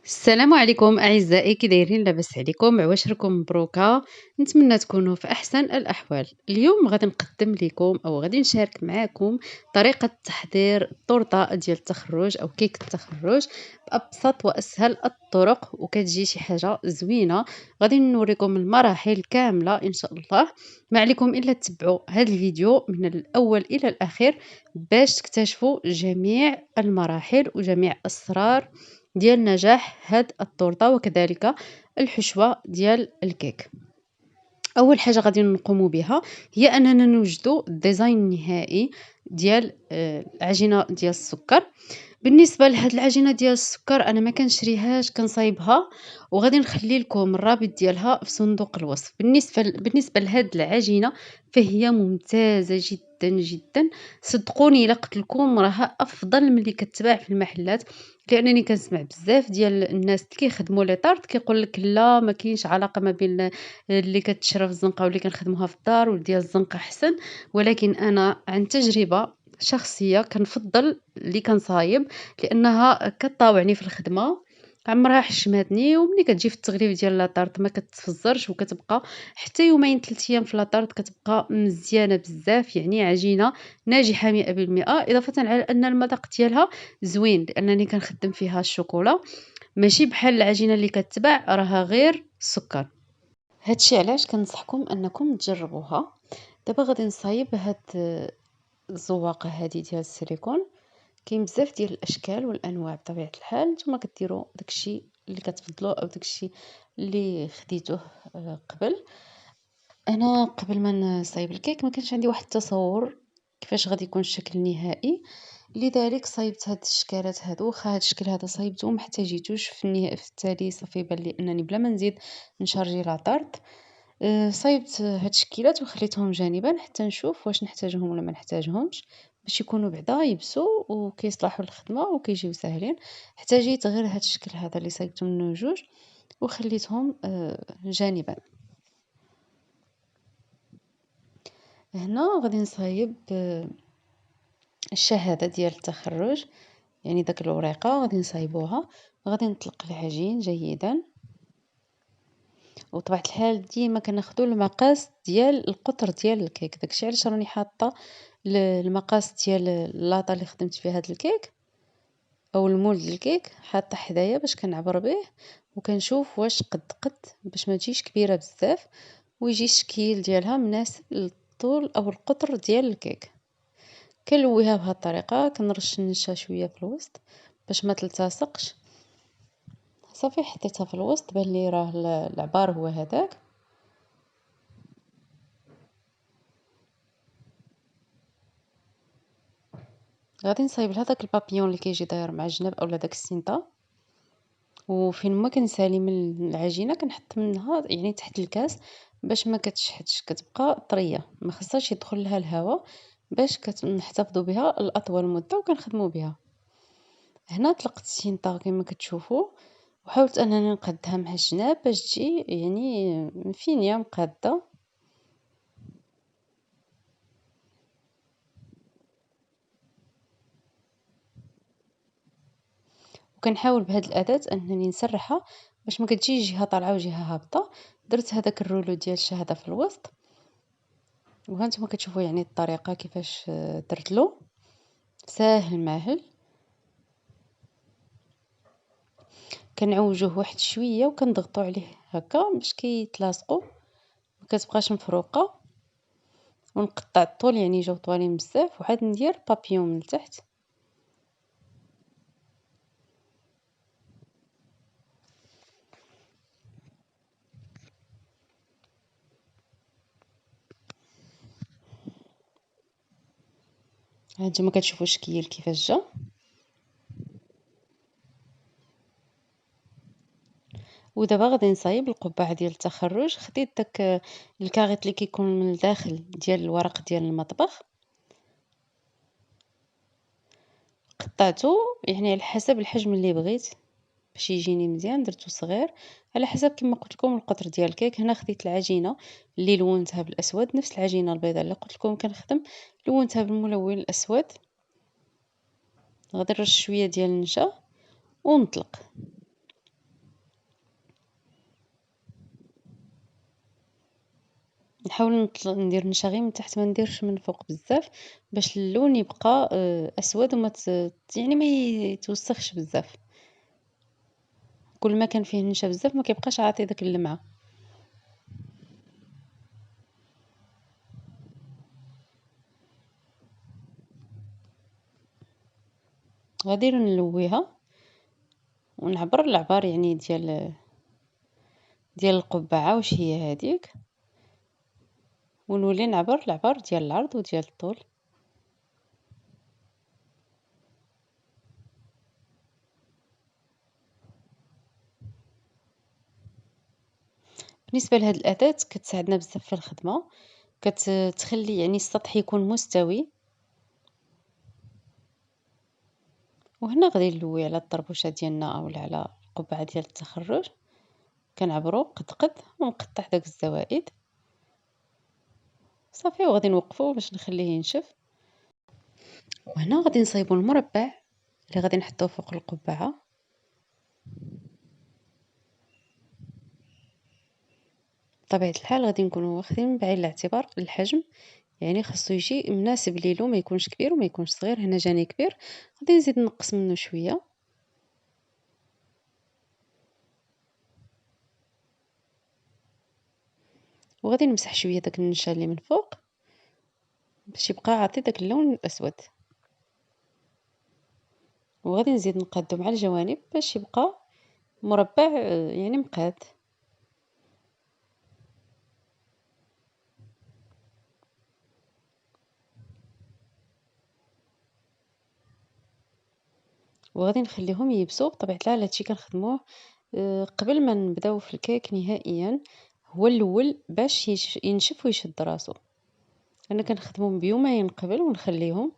السلام عليكم أعزائي، كي دايرين؟ لاباس عليكم؟ عواشركم مبروكة. نتمنى تكونوا في أحسن الأحوال. اليوم غادي نقدم لكم أو غادي نشارك معاكم طريقة تحضير الطورطة ديال التخرج أو كيك التخرج بأبسط وأسهل الطرق، وكتجي شي حاجة زوينة. غادي نوريكم المراحل كاملة إن شاء الله. ما عليكم إلا تتبعوا هذا الفيديو من الأول إلى الأخير باش تكتشفوا جميع المراحل وجميع أسرار ديال نجاح هاد التورتة وكذلك الحشوة ديال الكيك. أول حاجة غادي نقوم بها هي أننا نوجدوا الديزاين النهائي ديال العجينة ديال السكر. بالنسبة لهاد العجينة ديال السكر أنا ما كنشريهاش، كنصايبها وغادي نخلي لكم الرابط ديالها في صندوق الوصف. بالنسبة لهاد العجينة فهي ممتازة جدا جدا، صدقوني الا قلت لكم راها افضل من اللي كتباع في المحلات، لانني كنسمع بزاف ديال الناس اللي كيخدموا لي طارت كيقول لك لا ما كاينش علاقة ما بين اللي كتشرى في الزنقة واللي كنخدموها في الدار، وديال الزنقة احسن. ولكن انا عن تجربة شخصية كنفضل اللي كنصايب، لانها كطاوعني في الخدمه، عمرها حشماتني. وملي كتجي في التغليف ديال لاطارت ما كتفزرش وكتبقى حتى يومين 3 ايام في لاطارت كتبقى مزيانه بزاف، يعني عجينه ناجحه 100%. اضافه على ان المذاق ديالها زوين لانني كنخدم فيها الشوكولا، ماشي بحال العجينه اللي كتباع راها غير السكر. هادشي علاش كنصحكم انكم تجربوها. دابا غادي نصايب هاد الزواقه هادي ديال السيليكون. كاين بزاف ديال الاشكال والانواع بطبيعه الحال، نتوما كديروا داكشي اللي كتفضلوا او داكشي اللي خديتوه قبل. انا قبل ما نصايب الكيك ما كانش عندي واحد التصور كيفاش غادي يكون الشكل النهائي، لذلك صايبت هاد الشكالات هادو. واخا هاد الشكل هذا صايبته ما احتاجيتوش في التالي، صافي بان لي انني بلا ما نزيد نشارجي لاطارت. صايبت هاد الشكيلات وخليتهم جانبا حتى نشوف واش نحتاجهم ولا ما نحتاجهمش، باش يكونوا بعدا يبسوا وكيصلحوا للخدمه وكيجيو ساهلين. احتاجيت غير هاد الشكل هذا اللي صايبته منه جوج وخليتهم جانبا. هنا غادي نصايب الشهاده ديال التخرج، يعني داك الوريقه غادي نصايبوها. غادي نطلق العجين جيدا، وطبيعة الحال ديما كناخدو المقاس ديال القطر ديال الكيك. داكشي علاش راني حاطة المقاس ديال اللاطة اللي خدمت فيها هاد الكيك او المول ديال الكيك حاطة حدايا باش كنعبر به وكنشوف واش قد باش ما تجيش كبيرة بزاف ويجي الشكل ديالها مناسب للطول او القطر ديال الكيك. كنلويها بهاد الطريقة، كنرش النشا شوية في الوسط باش ما تلتصقش. صافي حطيتها في الوسط، بان لي راه العبار هو هذاك. غادي نصايب لها داك البابيون اللي كيجي داير مع الجناب اولا داك السينطا، وفين ما كنسالي من العجينه كنحط منها يعني تحت الكاس باش ما كتشحتش، كتبقى طريه ما خصهاش يدخل لها الهواء، باش كنحتفظوا بها لاطول مده وكنخدموا بها. هنا طلقت السينطا كما كتشوفوا، وحاولت انني نقادها مع الجناب باش تجي يعني فينيه مقاده. وكنحاول بهاد الأداة أنني نسرّحها باش ما كتجيش جهة طالعة وجهة هابطة. درت هداك الرولو ديال الشهدة في الوسط، وهانتوما كتشوفوا يعني الطريقة كيفاش درتلو ساهل ماهل. كنعوجوه واحد شوية وكنضغطوا عليه هكا باش كيتلاصقوا، ما كتبقاش مفروقة. ونقطع الطول يعني يجيو طوالين بزاف، وعاد ندير بابيون من التحت. هانتوما كتشوفوا الشكل كيفاش جا. ودابا غادي نصايب القبعة ديال التخرج. خديت داك الكاغيط اللي كيكون من الداخل ديال الورق ديال المطبخ، قطعته يعني على حسب الحجم اللي بغيت باش يجيني مزيان. درتو صغير على حسب كما قلت لكم القطر ديال الكيك. هنا خديت العجينه اللي لونتها بالاسود، نفس العجينه البيضاء اللي قلت لكم كنخدم، لونتها بالملون الاسود. غادي نرش شويه ديال النشا ونطلق. نحاول ندير النشا غير من تحت، ما نديرش من فوق بزاف، باش اللون يبقى أسود وما يعني ما يتوسخش بزاف. كل ما كان فيه النشا بزاف ما كيبقاش عاطي داك اللمعة. غادي نلويها ونعبر العبار يعني ديال القبعة واش هي هذيك، ونولي نعبر العبار ديال العرض وديال الطول. بالنسبة لهاد الأداة كتساعدنا بزاف في الخدمة، كتخلي يعني السطح يكون مستوي. وهنا غادي نلوي على الطربوشة ديالنا أولا على القبعة ديال التخرج، كنعبرو قد قد ونقطع داك الزوائد صافي، وغادي نوقفو باش نخليه ينشف. وهنا غادي نصايبو المربع اللي غادي نحطوه فوق القبعة. بطبيعة الحال غادي نكونو واخدين بعين الاعتبار الحجم، يعني خاصو يجي مناسب ليلو، ما يكونش كبير وما يكونش صغير. هنا جاني كبير، غادي نزيد نقص منه شوية. وغادي نمسح شوية داك النشا اللي من فوق باش يبقى عاطي داك اللون الأسود. وغادي نزيد نقادو مع الجوانب باش يبقى مربع يعني مقاد. وغادي نخليهم ييبسوا. بطبيعة الحال هادشي كنخدموه قبل ما نبداو في الكيك نهائيا، هو الأول باش ينشف ويشد راسو. أنا كنخدمهم بيومين قبل ونخليهم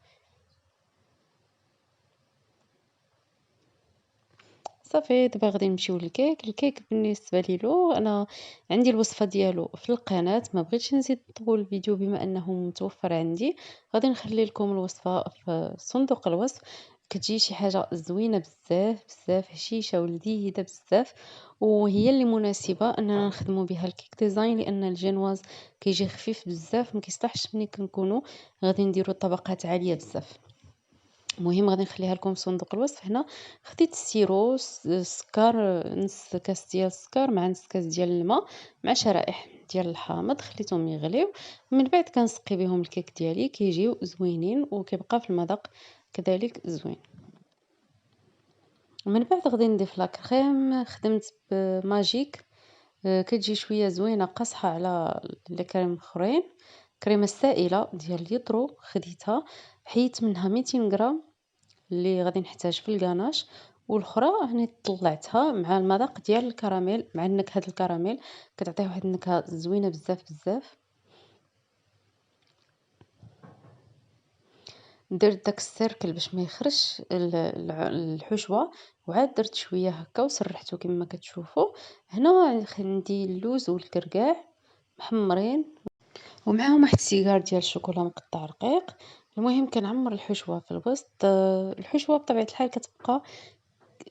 صافي. دابا غادي نمشيو للكيك. الكيك بالنسبة ليلو أنا عندي الوصفة ديالو في القناة، ما بغيتش نزيد نطول الفيديو بما أنه متوفر عندي. غادي نخلي لكم الوصفة في صندوق الوصف. كتجي شي حاجة زوينة بزاف بزاف، هشيشة ولذيذة بزاف، وهي اللي مناسبة أننا نخدمو بها الكيك ديزاين، لأن الجينواز كيجي خفيف بزاف، ما كيصلحش ملي كنكونوا غادي نديرو طبقات عالية بزاف. المهم غادي نخليها لكم في صندوق الوصف. هنا خديت السيرو، السكر، نص كاس ديال السكر مع نص كاس ديال الماء مع شرائح ديال الحامض، خليتهم يغليو. من بعد كنسقي بهم الكيك ديالي، كيجيو زوينين وكيبقى في المذاق كذلك زوين. من بعد غادي نضيف لا كريم. خدمت بماجيك، كتجي شويه زوينه قاصحه على لي كريم اخرين. كريمه السائله ديال ليترو خديتها، حيت منها 200 غرام اللي غادي نحتاج في الكاناش، والاخرى هاني طلعتها مع المذاق ديال الكراميل، مع النكهه الكراميل كتعطيه واحد النكهه زوينه بزاف بزاف. درت داك السيركل باش ما يخرجش الحشوه، وعاد درت شويه هكا وسرحته كما كتشوفوا. هنا عندي اللوز والكركاع محمرين، ومعاهم واحد السيجار ديال الشوكولا مقطع رقيق. المهم كنعمر الحشوه في الوسط. الحشوه بطبيعه الحال كتبقى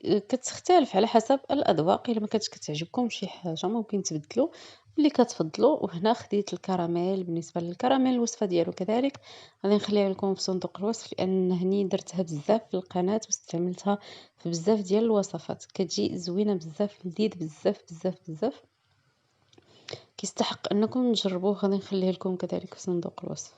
كتختلف على حسب الأذواق. إلا ما كانتش كتعجبكم شي حاجة ممكن تبدلوا اللي كتفضلوا. وهنا خديت الكراميل. بالنسبة للكراميل الوصفة ديالو كذلك غادي نخليها لكم في صندوق الوصف، لأن هني درتها بزاف في القناة واستعملتها في بزاف ديال الوصفات، كتجي زوينة بزاف، لذيذ بزاف بزاف بزاف، كيستحق أنكم تجربوه. غادي نخليه لكم كذلك في صندوق الوصف.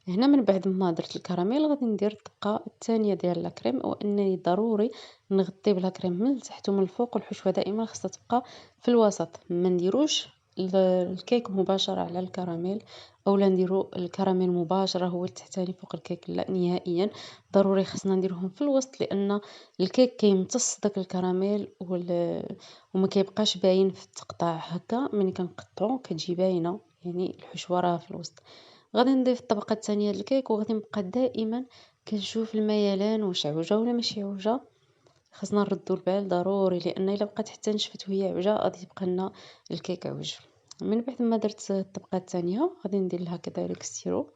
هنا من بعد ما درت الكراميل غادي ندير الطبقة الثانية ديال لاكريم، وانني ضروري نغطي بلاكريم من التحت ومن الفوق. والحشوة دائما خاصها تبقى في الوسط، ما نديروش الكيك مباشرة على الكراميل، او لا نديرو الكراميل مباشرة هو التحتاني فوق الكيك، لا نهائيا. ضروري خاصنا نديرهم في الوسط، لان الكيك كيمتص داك الكراميل وما كيبقاش باين في التقطاع. هكا ملي كنقطعو كتجي باينة يعني الحشوة راها في الوسط. غادي نضيف الطبقة الثانية الكيك، وغادي نبقى دائما كنشوف الميلان واش عوجة ولا ماشي عوجة. خاصنا نردو البال ضروري، لان الا بقات حتى نشفت وهي عوجة غادي يبقى لنا الكيك عوج. من بعد ما درت الطبقة الثانية غادي ندير لها كذلك السيرو،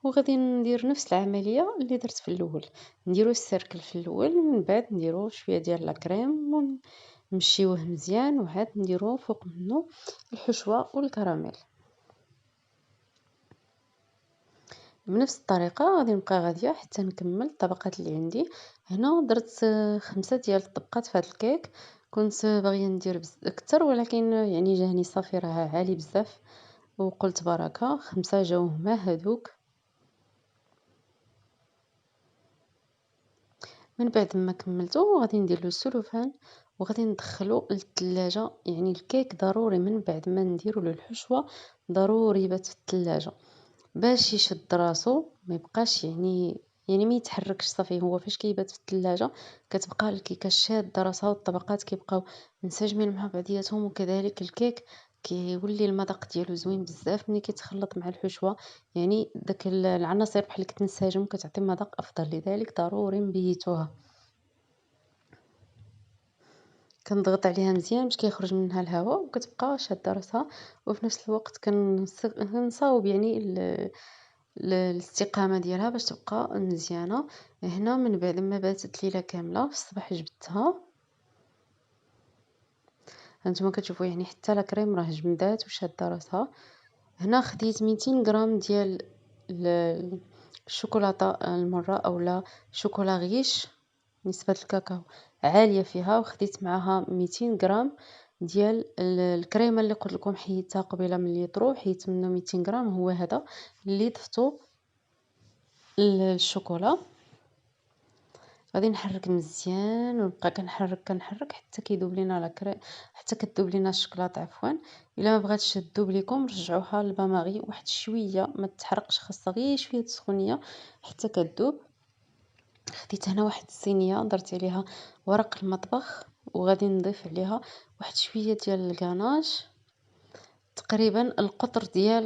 وغادي ندير نفس العملية اللي درت في الاول. نديرو السيركل في الاول، ومن بعد نديرو شوية ديال لاكريم ونمشيوه مزيان، وعاد نديرو فوق منه الحشوة والكراميل. بنفس الطريقة غادي نبقى غادية حتى نكمل الطبقات اللي عندي. هنا درت 5 ديال الطبقات في هاد الكيك. كنت باغية ندير كتر، ولكن يعني جاني صافي راه عالي بزاف وقلت بركة. 5 جاو هما هادوك. من بعد ما كملتو غادي ندير السلوفان وغادي ندخلو للثلاجة. يعني الكيك ضروري من بعد ما نديرو له الحشوة ضروري يبات في الثلاجة باش يشد راسو، ما يبقاش يعني ما يتحركش. صافي هو فاش كيبات في الثلاجة كتبقى الكيكة شادة راسها والطبقات كيبقاو منسجمين مع بعضياتهم، وكذلك الكيك كيولي المذاق ديالو زوين بزاف ملي كيتخلط مع الحشوة. يعني داك العناصر بحال كتنسجم وكتعطي مذاق افضل، لذلك ضروري نبيتوها. كنضغط عليها مزيان باش كيخرج منها الهواء وكتبقى شادة راسها، وفي نفس الوقت كنصاوب يعني الاستقامة ديالها باش تبقى مزيانة. هنا من بعد ما باتت ليلة كاملة في الصباح جبدتها. هانتوما كتشوفوا يعني حتى لا كريم راه جمدات وشادة راسها. هنا خديت 200 غرام ديال الشوكولاتة المرة اولا شوكولا غيش. نسبة الكاكاو عالية فيها. وخديت معاها 200 غرام ديال الكريمة اللي قلت لكم حيدتها قبيله من يطرو، حيدت منه 200 غرام. هو هذا اللي ضفتو للشوكولا. غادي نحرك مزيان ونبقى كنحرك حتى كيذوب لينا حتى كتذوب لينا الشوكولاط عفوا. الا ما بغاتش تذوب لكم رجعوها للباماغي واحد شويه، ما تحرقش، خاصها غير شويه سخونيه حتى كتذوب. خديت هنا واحد الصينيه درت عليها ورق المطبخ وغادي نضيف عليها واحد شويه ديال الكاناج، تقريبا القطر ديال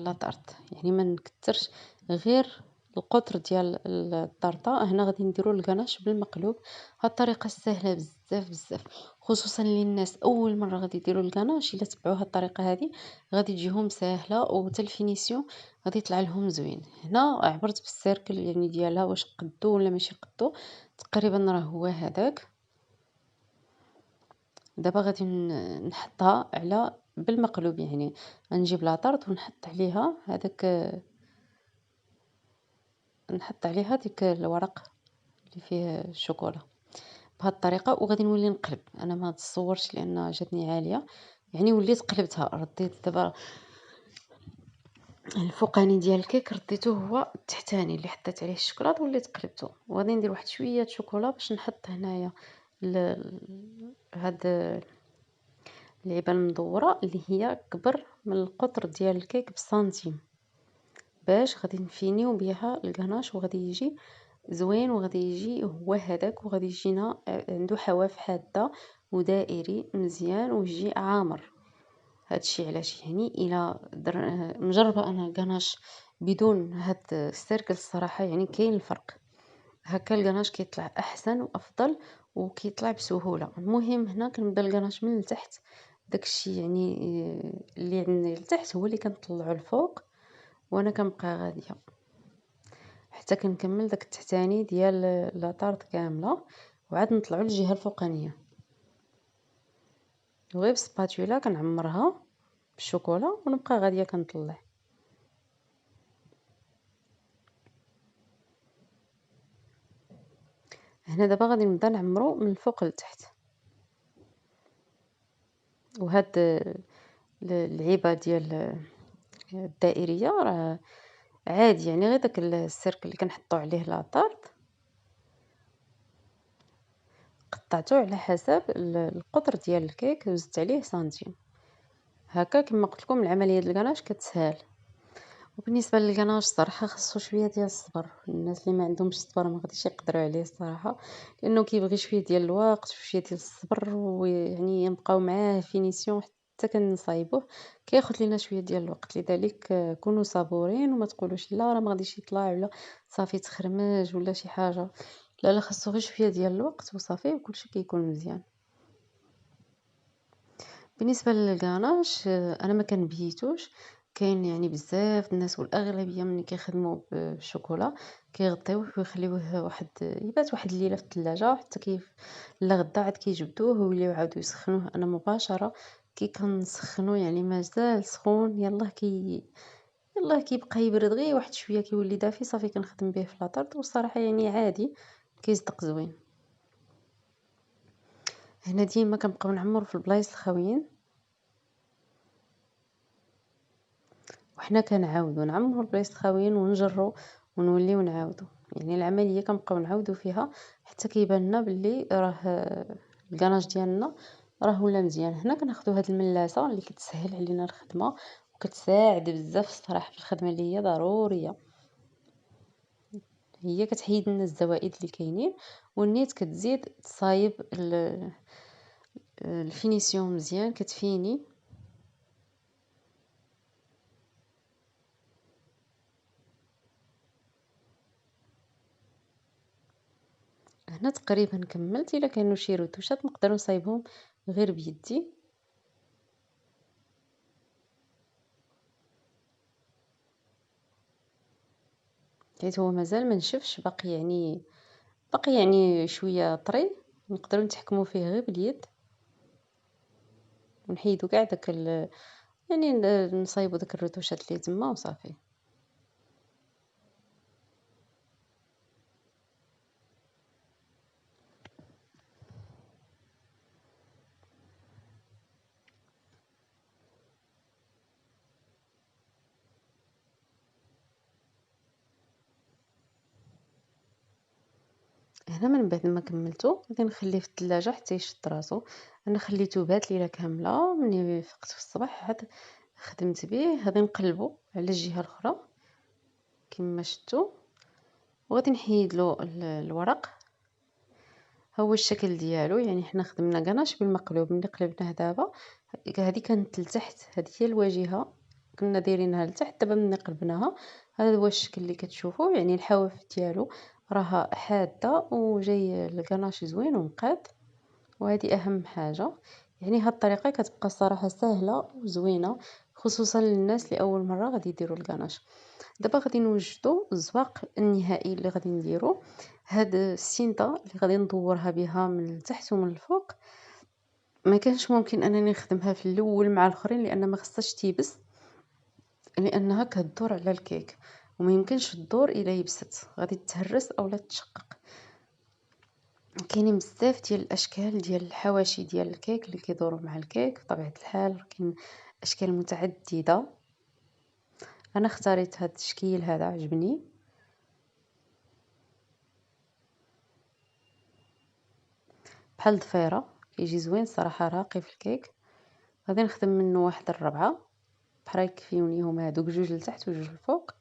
لاطارت، يعني ما نكترش، غير القطر ديال الطرطة. هنا غادي نديرو الكناش بالمقلوب. هاد الطريقة سهلة بزاف بزاف، خصوصا للناس اول مرة غادي يديروا الكناش. الا تبعوا هاد الطريقة هادي غادي تجيهم ساهلة، وحتى الفينيسيون غادي يطلع لهم زوين. هنا عبرت بالسيركل يعني ديالها واش قدو ولا ماشي قدو، تقريبا راه هو هذاك. دابا غادي نحطها على بالمقلوب، يعني غنجيب لاطارط ونحط عليها هذاك، نحط عليها ديك الورق اللي فيه الشوكولا بهذه الطريقه. وغادي نولي نقلب. انا ما تصورش لان جاتني عاليه، يعني وليت قلبتها. رديت دابا الفوقاني ديال الكيك رديته هو التحتاني اللي حطيت عليه الشوكولاط وليت قلبته. وغادي ندير واحد شويه شوكولا باش نحط هنايا هاد اللعيبه المدوره اللي هي كبر من القطر ديال الكيك بسنتيم، باش غادي نفينيو بها الكناش وغادي يجي زوين. وغادي يجي هو هذاك، وغادي يجينا عنده حواف حاده ودائري مزيان ويجي عامر. هادشي علاش يعني الى مجربه انا كناش بدون هاد السيركل الصراحه يعني كاين الفرق. هكا الكناش كيطلع احسن وافضل وكيطلع بسهوله. المهم هنا كنبدا الكناش من التحت، داكشي يعني اللي عندي لتحت هو اللي كنطلعو الفوق، وانا كنبقى غاديه حتى كنكمل داك التحتاني ديال لاطارط كامله، وعاد نطلعو للجهه الفوقانيه. وغير بسباتولا كنعمرها بالشوكولا ونبقى غاديه كنطلع. هنا دابا غادي نبدا نعمرو من الفوق لتحت. وهاد اللعيبه ديال الدائريه راه عادي، يعني غير داك السيركل اللي كنحطو عليه لاطارط قطعته على حسب القطر ديال الكيك وزدت عليه سنتيم. هكا كما قلت لكم العمليه ديال الكناش كتسهل. وبالنسبه للكناش الصراحه خاصو شويه ديال الصبر. الناس اللي ما عندهمش الصبر ما غاديش يقدروا عليه الصراحه، لانه كيبغي شويه ديال الوقت وشويه ديال الصبر، ويعني نبقاو معاه فينيسيون حتى كنصايبوه كياخذ لينا شويه ديال الوقت. لذلك كونوا صبورين وما تقولوش لا راه ما غاديش يطلع ولا صافي تخرمج ولا شي حاجه. لا لا، خاصو غير شويه ديال الوقت وصافي وكلشي كيكون مزيان. بالنسبة للكناش أنا ما كنبيتوش. كاين يعني بزاف الناس والأغلبية ملي كيخدموا بالشوكولا كيغطيوه ويخليوه يبات واحد الليلة في الثلاجة حتى كيف لا غدا عاد كيجبدوه ويوليو عاودو يسخنوه. أنا مباشرة كي كنسخنو يعني مازال سخون يلاه يلاه كيبقى يبرد غير واحد شوية كيولي دافي صافي كنخدم به في لاطرد، والصراحة يعني عادي كيصدق زوين. هنا ديما كنبقاو نعمرو في البلايص الخاويين، وحنا كنعاودو نعمرو البلايص الخاويين ونجرو ونوليو نعاودو، يعني العملية كنبقاو نعاودو فيها حتى كيبان لنا بلي راه الكناج ديالنا راه ولا مزيان. هنا كناخدو هاد الملاسة اللي كتسهل علينا الخدمة وكتساعد بزاف الصراحة في الخدمة اللي هي ضرورية. هي كتحيد لنا الزوائد اللي كاينين، والنيت كتزيد تصايب الفينيسيون مزيان كتفيني. هنا تقريبا كملت، الا كانوا شي رتوشات نقدر نصايبهم غير بيدي. حيت هو مازال ما نشفش، باقي يعني شويه طري، نقدروا نتحكموا فيه غير باليد ونحيدوا كاع داك يعني نصايبوا داك الرتوشات اللي تما وصافي. هنا من بعد ما كملته غادي نخليه في الثلاجة حتى يشد راسو. انا خليته بات ليله كامله، ملي فقت في الصباح عاد خدمت به. غادي نقلبو على الجهه الاخرى كما شفتوا، وغادي نحيد له الورق. هو الشكل ديالو، يعني حنا خدمنا كناش بالمقلوب ملي قلبناه دابا. هذه كانت لتحت، هذه هي الواجهه كنا دايرينها لتحت. دابا ملي قلبناها هذا هو الشكل اللي كتشوفوا، يعني الحواف ديالو راها حاده وجاي الكناش زوين ومقاد، وهذه اهم حاجه. يعني هاد الطريقه كتبقى الصراحه سهله وزوينه، خصوصا للناس اللي اول مره غادي يديروا الكناش. دابا غادي نوجدوا الزواق النهائي اللي غادي نديرو. هاد السينطه اللي غادي ندورها بها من التحت ومن الفوق، ما كانش ممكن انني نخدمها في الاول مع الاخرين لان ما خصهاش تيبس، لانها كتدور على الكيك وما يمكنش تدور الا يبست، غادي تهرس اولا تشقق. كاينين بزاف ديال الاشكال ديال الحواشي ديال الكيك اللي كيدوروا مع الكيك بطبيعه الحال، كاين اشكال متعدده. انا اختاريت هذا التشكيل هذا، عجبني. بحال الضفيره كيجي زوين صراحه، راقي في الكيك. غادي نخدم منه واحد الربعه بحال يكفيوني، هما هذوك جوج لتحت وجوج لفوق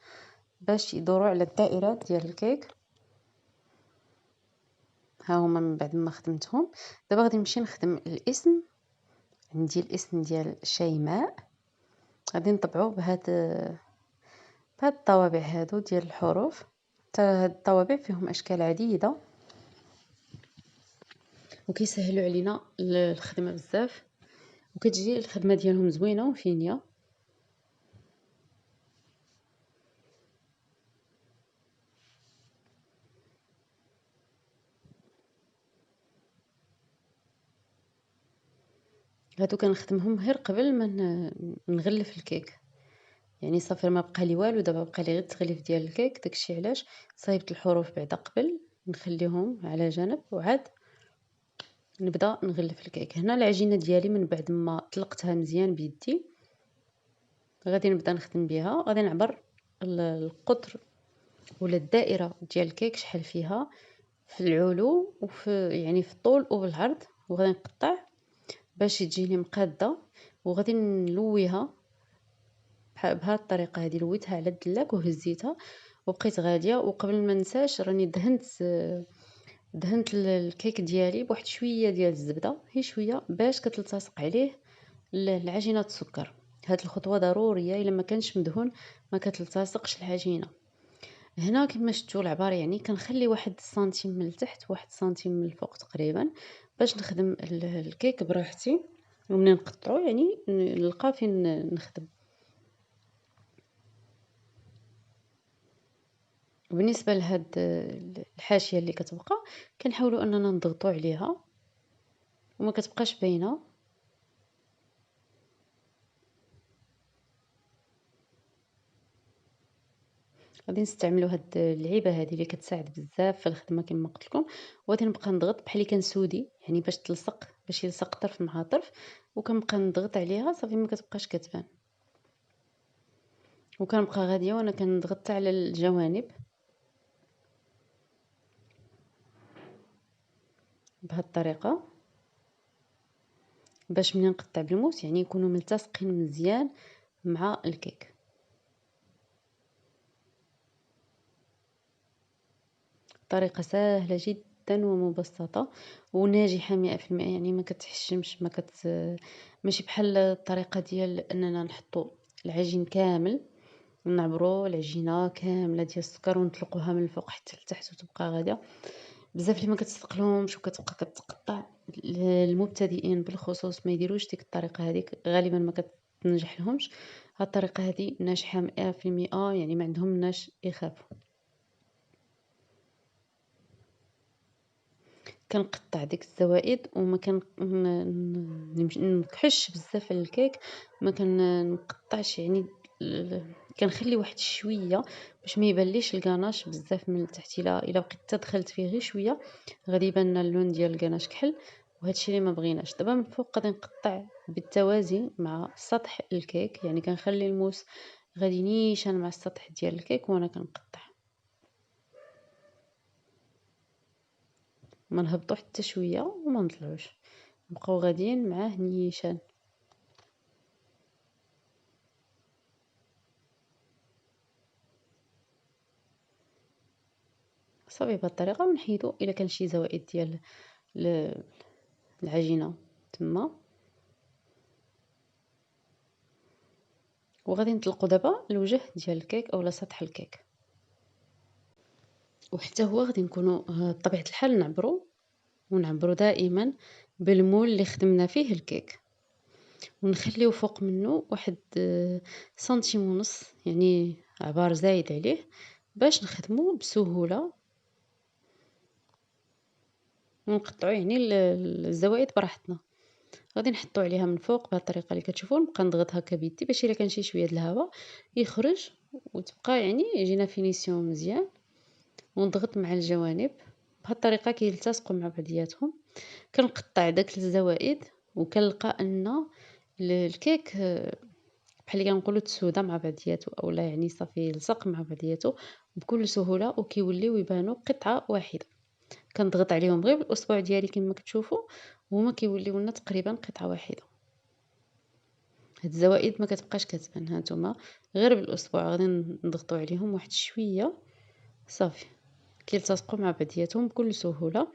باش يدوروا على الدائرات ديال الكيك. ها هما من بعد ما خدمتهم. دابا غادي نمشي نخدم الاسم. عندي الاسم ديال شيماء، غادي نطبعو بهاد الطوابع هادو ديال الحروف. حتى هاد الطوابع فيهم اشكال عديده وكيسهلوا علينا الخدمه بزاف، وكتجي الخدمه ديالهم زوينه وفينيه. هادو كنخدمهم غير قبل ما نغلف الكيك، يعني صافي ما بقى لي والو، دابا بقى لي غير التغليف ديال الكيك. داكشي علاش صايبت الحروف بعدا قبل نخليهم على جنب وعاد نبدا نغلف الكيك. هنا العجينه ديالي من بعد ما طلقتها مزيان بيدي غادي نبدا نخدم بها. غادي نعبر القطر ولا الدائره ديال الكيك شحال فيها في العلو وفي يعني في الطول وبالعرض، وغادي نقطع باش تجيني مقاده. وغادي نلويها بهذه الطريقه هذه، لويتها على الدلاك وهزيتها وبقيت غاديه. وقبل ما ننساش راني دهنت الكيك ديالي بواحد شويه ديال الزبده، هي شويه باش كتلتصق عليه العجينه السكر. هاد الخطوه ضروريه، الا ما كانش مدهون ما كتلتصقش العجينه. هنا كما شفتوا العبار، يعني كنخلي 1 سنتيم من التحت 1 سنتيم من الفوق تقريبا باش نخدم الكيك براحتي، ومنين نقطعو يعني نلقى فين نخدم. وبالنسبه لهاد الحاشيه اللي كتبقى كنحاولوا اننا نضغطوا عليها وما كتبقاش باينه. غادي نستعملوا هاد اللعيبة هادي اللي كتساعد بزاف في الخدمة كما قلت لكم، وغادي نبقى نضغط بحال اللي كنسودي، يعني باش تلصق، باش يلصق طرف مع طرف، وكنبقى نضغط عليها صافي ما كتبقاش كتبان. وكنبقى غادية وانا كنضغط حتى على الجوانب بهاد الطريقة، باش ملي نقطع بالموس يعني يكونوا ملتصقين مزيان مع الكيك. طريقة سهلة جدا ومبسطة وناجحة 100%، يعني ما كتحشمش، ماشي بحال الطريقة ديال اننا نحطو العجين كامل ونعبرو العجينة كاملة ديال السكر ونطلقوها من الفوق حتى لتحت وتبقى غادية بزاف اللي ما كتستقلهمش وكتبقى كتقطع. المبتدئين بالخصوص ما يديروش ديك الطريقة هذيك، غالبا ما كتنجح لهمش. هاد الطريقة هذه ناجحة 100%، يعني ما عندهمناش يخافوا. كنقطع ديك الزوائد وما نكحش بزاف على الكيك، ما كنقطعش يعني كنخلي واحد شويه باش ما يبانليش الكاناش بزاف من التحت. الا بقيت دخلت فيه غير شويه غادي يبان لنا اللون ديال الكاناش كحل، وهذا الشيء اللي ما بغيناش. دابا من الفوق غادي نقطع بالتوازي مع سطح الكيك، يعني كنخلي الموس غادي نيشان مع السطح ديال الكيك وانا كنقطع، ما نهبطو حتى شويه وما نطلعوش، نبقاو غاديين معاه نيشان. صافي بهاد الطريقه ونحيدو الا كان شي زوائد ديال ال- العجينه تما. وغادي نطلقوا دابا الوجه ديال الكيك اولا سطح الكيك، وحتى هو غادي نكونوا بطبيعه الحال ونعبرو دائما بالمول اللي خدمنا فيه الكيك، ونخليو فوق منه واحد سنتيم ونص، يعني عبار زايد عليه باش نخدمو بسهوله ونقطعو يعني الزوائد براحتنا. غادي نحطو عليها من فوق بهاد الطريقه اللي كتشوفوا، نبقى نضغط هكا بيدي باش الا كان شي شويه د الهواء يخرج وتبقى يعني يجينا فينيسيون مزيان. ونضغط مع الجوانب بهاد الطريقه كيلتصقوا مع بعضياتهم. كنقطع داك الزوائد وكنلقى ان الكيك بحال اللي كنقولوا تسودا مع بعضياتو، اولا يعني صافي لصق مع بعضياتو بكل سهوله وكيوليو يبانوا قطعه واحده. كنضغط عليهم غير بالاصبع ديالي كما كتشوفوا، وهما كيوليو لنا تقريبا قطعه واحده. هاد الزوائد ما كتبقاش كتبان، ها نتوما غير بالاصبع غادي نضغطوا عليهم واحد شويه صافي كيلتصقوا مع بعضياتهم بكل سهوله،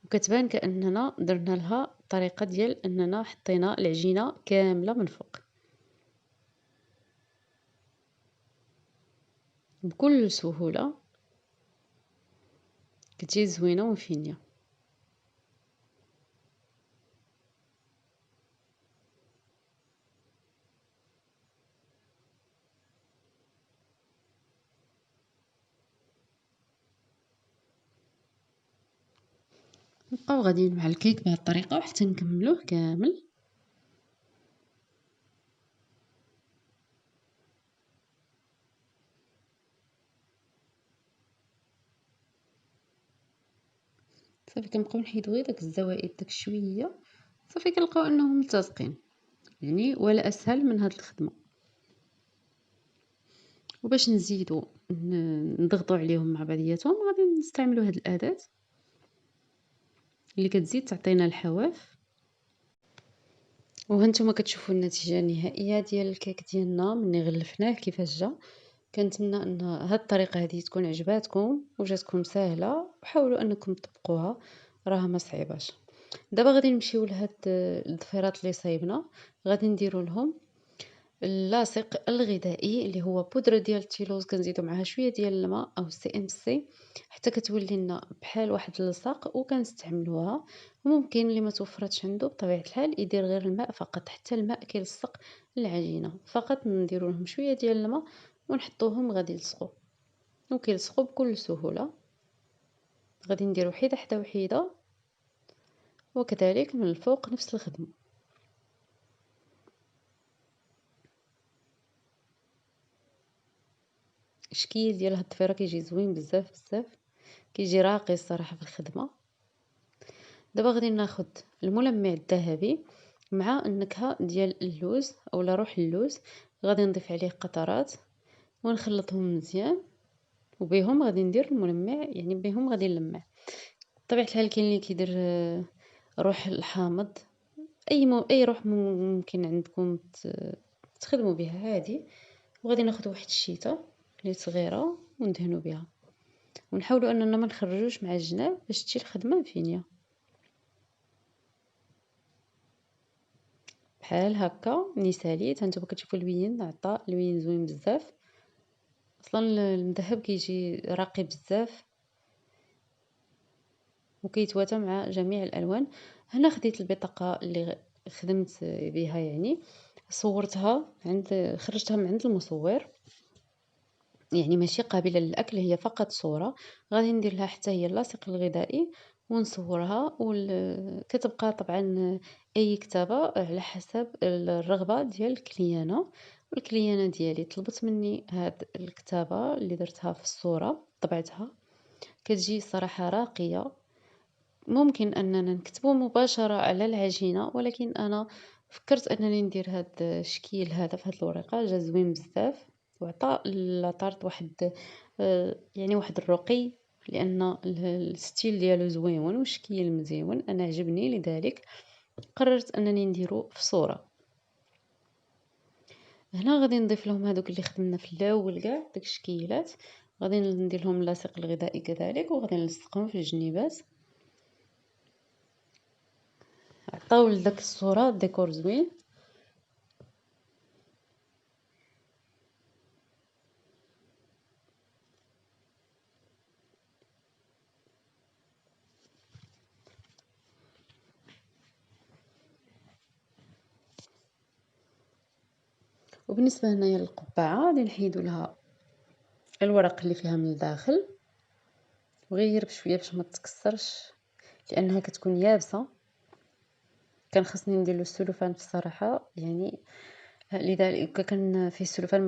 وكتبان كاننا درنا لها طريقه ديال اننا حطينا العجينه كامله من فوق بكل سهوله، كتجي زوينه وفينيه. نبقاو غاديين مع الكيك بهذه الطريقه وحتى نكملوه كامل. صافي كنبقاو نحيدو غير داك الزوائد داك شويه، صافي كنلقاو انهم ملتصقين، يعني ولا اسهل من هاد الخدمه. وباش نزيدو نضغطو عليهم مع بعضياتهم غادي نستعملو هاد الاداه اللي كتزيد تعطينا الحواف. وهانتوما كتشوفوا النتيجه النهائيه ديال الكيك ديالنا ملي غلفناه كيفاش جا. كنتمنى ان هاد الطريقه هذه تكون عجباتكم وجاتكم سهله، وحاولوا انكم تطبقوها، راها ما صعيباش. دابا غادي نمشيو لهاد الضفيرات اللي صايبنا، غادي نديرو لهم اللاصق الغذائي اللي هو بودرة ديال التيلوز، كنزيدو معاها شويه ديال الماء او سي ام سي حتى كتولي لنا بحال واحد اللصاق وكنستعملوها. وممكن اللي ما توفرتش عنده بطبيعه الحال يدير غير الماء فقط، حتى الماء كيلصق العجينه، فقط نديرو لهم شويه ديال الماء ونحطوهم غادي يلصقوا وكيلصقوا بكل سهوله. غادي نديرو حيده حدا وحيده، وكذلك من الفوق نفس الخدمه. الشكل ديال هاد الضفيرة كيجي زوين بزاف بزاف، كيجي راقي الصراحة في الخدمة. دابا غادي ناخد الملمع الذهبي مع النكهة ديال اللوز اولا روح اللوز، غادي نضيف عليه قطرات ونخلطهم مزيان، وبهم غادي ندير الملمع، يعني بهم غادي نلمع. بطبيعة الحال كاين اللي كيدير روح الحامض، اي روح ممكن عندكم تخدموا بها عادي. وغادي ناخد واحد الشيته اللي صغيره وندهنوا بها، ونحاولوا اننا ما نخرجوش مع الجناب باش تجي الخدمه مفينيه بحال هكا. ملي ساليت هانتوما كتشوفوا الوين، عطى الوين زوين بزاف اصلا. المذهب كيجي راقي بزاف وكيتواتى مع جميع الالوان. هنا خديت البطاقه اللي خدمت بها، يعني صورتها خرجتها من عند المصور، يعني ماشي قابلة للأكل، هي فقط صورة. غادي ندير لها حتى هي اللاصق الغذائي ونصورها كتبقى طبعا أي كتابة على حسب الرغبة ديال الكليانة. والكليانة ديالي طلبت مني هاد الكتابة اللي درتها في الصورة، طبعتها كتجي صراحة راقية. ممكن أننا نكتبو مباشرة على العجينة، ولكن أنا فكرت أنني ندير هاد الشكل هذا في هاد الورقة، جا زوين بزاف وعطى لاطارت واحد يعني واحد الرقي، لأن الستيل ديالو زويون والشكل مزيون، أنا عجبني لذلك قررت أنني نديرو في صورة. هنا غادي نضيف لهم هادوك اللي خدمنا في الأول كاع داك الشكيلات، غادي ندير لهم اللاصق الغذائي كذلك، وغادي نلصقهم في الجنيبات. عطاو لداك الصورة ديكور زوين. وبالنسبة هنايا للقبعة غادي نحيدو لها الورق اللي فيها من الداخل، وغير بشوية باش ما تكسرش لأنها كتكون يابسة. كان خصني ندير السلوفان بصراحة، يعني لذلك كان فيه السلوفان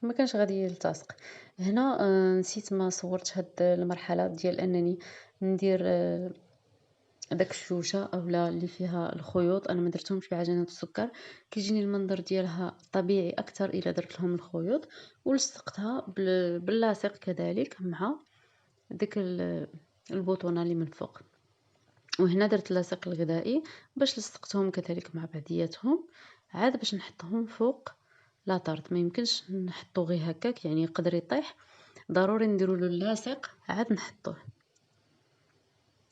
ما كانش غادي يلتصق. هنا نسيت ما صورتش هاد المرحلة ديال أنني ندير داك الشوشة اولا اللي فيها الخيوط، انا ما درتهمش بعجينة السكر، كيجيني المنظر ديالها طبيعي اكثر الا درت لهم الخيوط. ولصقتها باللاصق كذلك مع ديك البطونة اللي من فوق. وهنا درت اللاصق الغذائي باش لصقتهم كذلك مع بعضياتهم، عاد باش نحطهم فوق لاطارت. ما يمكنش نحطو غير هكاك، يعني يقدر يطيح، ضروري نديرو له اللاصق عاد نحطوه.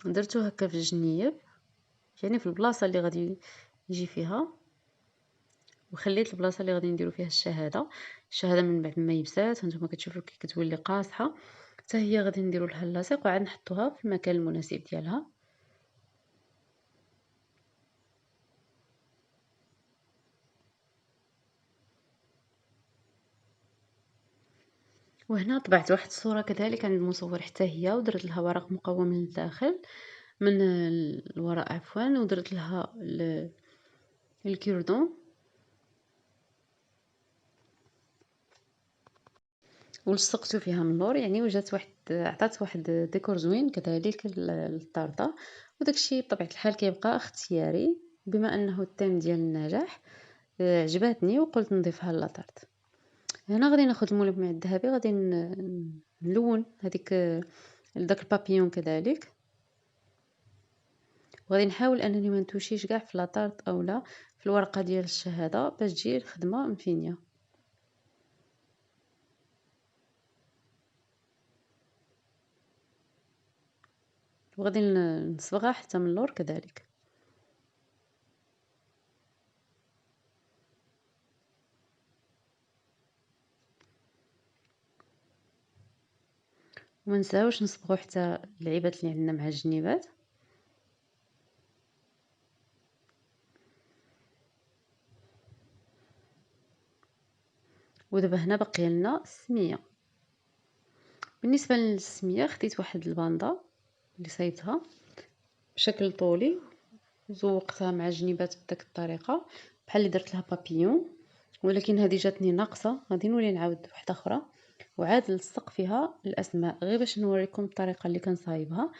درتو هكا في الجنيب، يعني في البلاصة اللي غادي يجي فيها، وخليت البلاصة اللي غادي نديرو فيها الشهادة من بعد ما يبسات هانتوما كتشوفوا كي كتولي قاصحة، حتى هي غادي نديرو لها اللاصق وعاد نحطوها في المكان المناسب ديالها. وهنا طبعت واحد الصورة كذلك عند المصور حتى هي، ودرت لها ورق مقوى من الداخل، من الوراء عفوا، ودرت لها الكيردون ولصقته فيها من اللور، يعني وجات عطات واحد ديكور زوين كذلك للطارطة. وداكشي بطبيعة الحال كيبقى اختياري، بما انه التيم ديال النجاح عجباتني وقلت نضيفها لاطارت. هنا غادي ناخذ الملمع الذهبي، غادي نلون هذيك داك البابيون كذلك، وغادي نحاول انني ما نتوشيش كاع في لاطارت اولا في الورقه ديال الشهاده باش تجي الخدمه مفينيه. وغادي نصبغها حتى من اللور كذلك. وما نساوش نصبغوا حتى اللعيبات اللي عندنا مع الجنيبات. ودابا هنا باقي لنا السميه. بالنسبه للسميه خديت واحد الباندا اللي صايبتها بشكل طولي، زوقتها مع الجنيبات بداك الطريقه بحال اللي درت لها بابيون، ولكن هذه جاتني ناقصه، غادي نولي نعاود واحده اخرى. وعاد لصق فيها الاسماء غير باش نوريكم الطريقه اللي كنصايبها.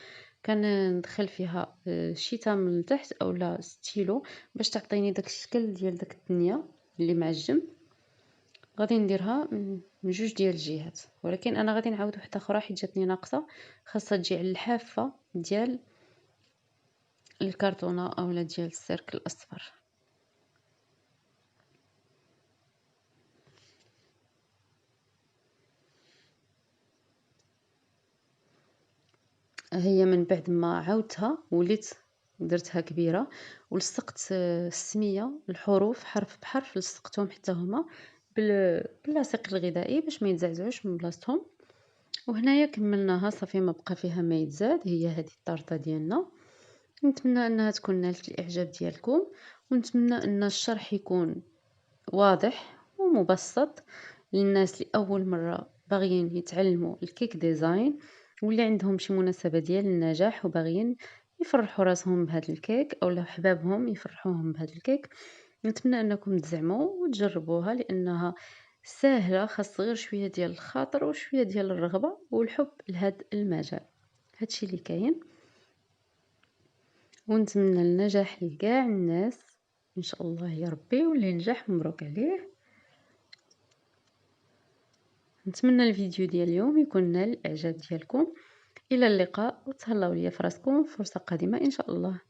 كندخل فيها شيته من التحت اولا ستيلو باش تعطيني داك الشكل ديال داك الدنيا اللي معجم. غادي نديرها من جوج ديال الجهات، ولكن انا غادي نعاود وحده اخرى حيت جاتني ناقصه، خاصها تجي على الحافه ديال الكرتونه اولا ديال السيرك الاصفر. هي من بعد ما عاودتها وليت درتها كبيره ولصقت السميه الحروف حرف بحرف، لصقتهم حتى هما باللاصق الغذائي باش ما يتزعزعوش من بلاصتهم. وهنايا كملناها صافي، ما بقى فيها ما يتزاد. هي هذه الطرطه ديالنا. نتمنى انها تكون نالت الاعجاب ديالكم، ونتمنى ان الشرح يكون واضح ومبسط للناس اللي اول مره باغيين يتعلموا الكيك ديزاين، واللي عندهم شي مناسبه ديال النجاح وباغيين يفرحوا راسهم بهذا الكيك او حبابهم يفرحوهم بهذا الكيك. نتمنى انكم تزعموا وتجربوها لانها سهله، خاص غير شويه ديال الخاطر وشويه ديال الرغبه والحب لهذا المجال. هادشي اللي كاين، ونتمنى النجاح لكاع الناس ان شاء الله يا ربي، واللي نجح مبروك عليه. نتمنى الفيديو ديال اليوم يكون نال الاعجاب ديالكم. الى اللقاء وتهلاو ليا فراسكم، فرصة قادمة ان شاء الله.